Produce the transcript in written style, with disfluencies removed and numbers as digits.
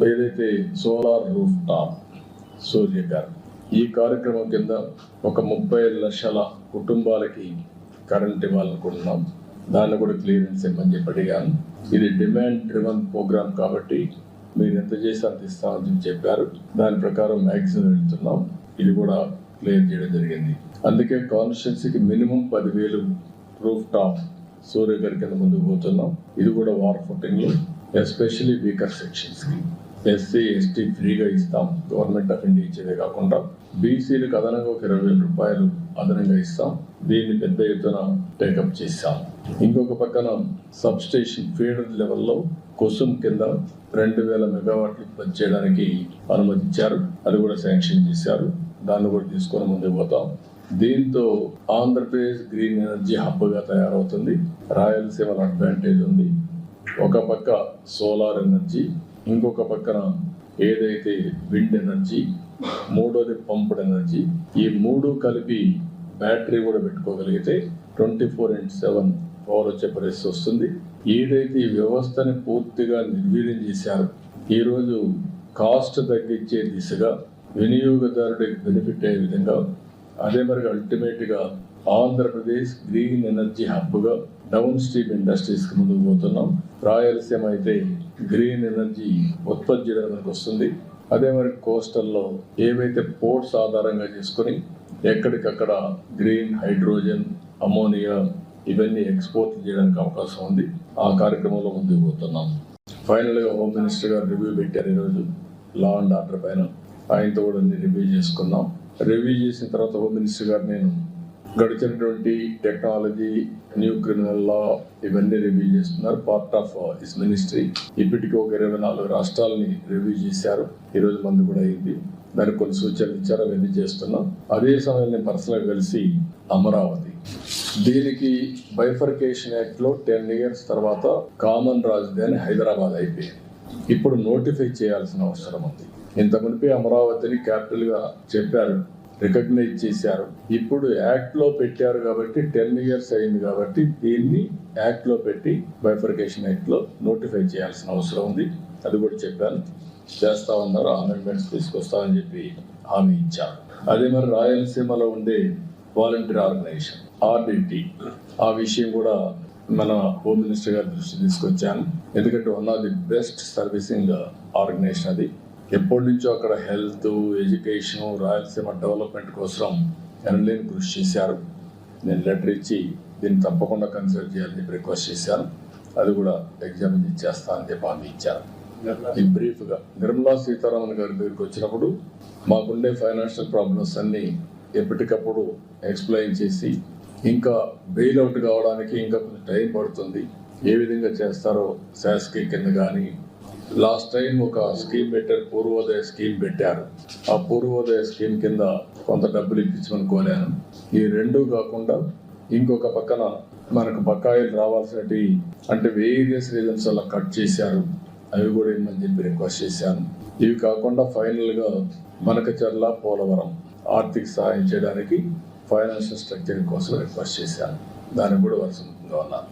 ఏదైతే solar roof top సూర్యగారు ఈ కార్యక్రమం కింద ఒక 30 లక్షల కుటుంబాలకి కరెంట్ ఇవ్వాలనుకుంటున్నాం. దాన్ని కూడా క్లియరెన్స్ ఇవ్వమని చెప్పి అడిగాను. ఇది డిమాండ్ డ్రివన్ ప్రోగ్రామ్ కాబట్టి మీరు ఎంత చేసి అంత ఇస్తామని చెప్పారు. దాని ప్రకారం మ్యాక్సిమం వెళ్తున్నాం. ఇది కూడా క్లియర్ చేయడం జరిగింది. అందుకే కాన్స్టిట్యున్సీకి మినిమం 10,000 రూఫ్ టాప్ సూర్యగారి కింద ముందుకు పోతున్నాం. ఇది కూడా వార్ ఫుటింగ్లో ఎస్పెషల్లీ వీకర్ సెక్షన్స్కి ఎస్సీ ఎస్టీ ఫ్రీగా ఇస్తాం. గవర్నమెంట్ ఆఫ్ ఇండియా ఇచ్చేదే కాకుండా బీసీలకు అదనంగా ఒక 20,000 రూపాయలు అదనంగా ఇస్తాం. దీన్ని పెద్ద ఎత్తున టేకప్ చేశాం. ఇంకొక పక్కన సబ్ స్టేషన్ ఫీడర్ లెవెల్లో కుసుమ్ కింద 2,000 మెగావాట్లు ఉత్పత్తి చేయడానికి అనుమతించారు. అది కూడా శాంక్షన్ చేశారు. దాన్ని కూడా తీసుకొని ముందుకు పోతాం. దీంతో ఆంధ్రప్రదేశ్ గ్రీన్ ఎనర్జీ హబ్గా తయారవుతుంది. రాయలసీమలో అడ్వాంటేజ్ ఉంది. ఒక పక్క సోలార్ ఎనర్జీ, ఇంకొక పక్కన ఏదైతే విండ్ ఎనర్జీ, మూడోది పంప్డ్ ఎనర్జీ. ఈ మూడు కలిపి బ్యాటరీ కూడా పెట్టుకోగలిగితే 24/7 పవర్ వచ్చే పరిస్థితి వస్తుంది. ఏదైతే ఈ వ్యవస్థని పూర్తిగా నిర్వీర్యం చేశారు, ఈరోజు కాస్ట్ తగ్గించే దిశగా వినియోగదారుడికి బెనిఫిట్ అయ్యే విధంగా, అదే మరి అల్టిమేట్గా ఆంధ్రప్రదేశ్ గ్రీన్ ఎనర్జీ హబ్గా డౌన్ స్ట్రీమ్ ఇండస్ట్రీస్కి ముందుకు పోతున్నాం. రాయలసీమ అయితే గ్రీన్ ఎనర్జీ ఉత్పత్తి చేయడానికి వస్తుంది. అదే మరి కోస్టల్లో ఏవైతే పోర్ట్స్ ఆధారంగా చేసుకుని ఎక్కడికక్కడ గ్రీన్ హైడ్రోజన్, అమోనియా ఇవన్నీ ఎక్స్పోర్ట్ చేయడానికి అవకాశం ఉంది. ఆ కార్యక్రమంలో ముందుకు పోతున్నాం. ఫైనల్గా హోమ్ మినిస్టర్ గారు రివ్యూ పెట్టారు ఈరోజు లా అండ్ ఆర్డర్ పైన. ఆయనతో కూడా రివ్యూ చేసుకున్నాం. రివ్యూ చేసిన తర్వాత హోమ్ మినిస్టర్ గారు నేను గడిచినటువంటి టెక్నాలజీ, న్యూ క్రిమినల్ లా ఇవన్నీ రివ్యూ చేస్తున్నారు. Part of his ministry. ఇప్పటికీ ఒక 24 రాష్ట్రాలని రివ్యూ చేశారు. ఈరోజు మందు కూడా అయింది. దానికి కొన్ని సూచనలు ఇచ్చారు. అవన్నీ చేస్తున్నాం. అదే సమయంలో నేను పర్సనల్గా కలిసి అమరావతి దీనికి బైఫర్కేషన్ యాక్ట్లో 10 ఇయర్స్ తర్వాత కామన్ రాజధాని హైదరాబాద్ అయిపోయింది. ఇప్పుడు నోటిఫై చేయాల్సిన అవసరం ఉంది. ఇంత మునిపే అమరావతిని క్యాపిటల్గా చెప్పారు, రికగ్నైజ్ చేశారు. ఇప్పుడు యాక్ట్లో పెట్టారు కాబట్టి 10 ఇయర్స్ అయింది కాబట్టి దీన్ని యాక్ట్లో పెట్టి బైఫర్కేషన్ యాక్ట్లో నోటిఫై చేయాల్సిన అవసరం ఉంది. అది కూడా చెప్పాను. చేస్తా ఉన్నారు. అమెండ్మెంట్స్ తీసుకొస్తామని చెప్పి హామీ ఇచ్చారు. అదే మరి రాయలసీమలో ఉండే వాలంటీర్ ఆర్గనైజేషన్ RDT, ఆ విషయం కూడా మన హోమ్ మినిస్టర్ గారి దృష్టి తీసుకొచ్చాను. ఎందుకంటే one of the best servicing organisation అది. ఎప్పటి నుంచో అక్కడ హెల్త్, ఎడ్యుకేషన్, రాయలసీమ డెవలప్మెంట్ కోసం ఎనలేని కృషి చేశారు. నేను లెటర్ ఇచ్చి దీన్ని తప్పకుండా కన్సిడర్ చేయాలని చెప్పి రిక్వెస్ట్ చేశాను. అది కూడా ఎగ్జామిన్ ఇచ్చేస్తా అని చెప్పి హామీ ఇచ్చారు. ఈ బ్రీఫ్గా నిర్మలా సీతారామన్ గారి దగ్గరికి వచ్చినప్పుడు మాకుండే ఫైనాన్షియల్ ప్రాబ్లమ్స్ అన్నీ ఎప్పటికప్పుడు ఎక్స్ప్లెయిన్ చేసి, ఇంకా బెయిల్అవుట్ కావడానికి ఇంకా కొంచెం టైం పడుతుంది, ఏ విధంగా చేస్తారో శాసకి కింద కానీ, లాస్ట్ టైం ఒక స్కీమ్ పెట్టారు, పూర్వోదయ స్కీమ్ పెట్టారు. ఆ పూర్వోదయ స్కీమ్ కింద కొంత డబ్బులు ఇప్పించమని కోరాను. ఈ రెండూ కాకుండా ఇంకొక పక్కన మనకు బకాయిలు రావాల్సినవి అంటే వేరియస్ రీజన్స్ వల్ల కట్ చేశారు, అవి కూడా ఇమ్మని చెప్పి రిక్వెస్ట్ చేశాను. ఇవి కాకుండా ఫైనల్గా మనకచర్ల, పోలవరం ఆర్థిక సహాయం చేయడానికి ఫైనాన్షియల్ స్ట్రక్చరింగ్ కోసం రిక్వెస్ట్ చేశాను. దానికి కూడా వర్షంగా ఉన్నారు.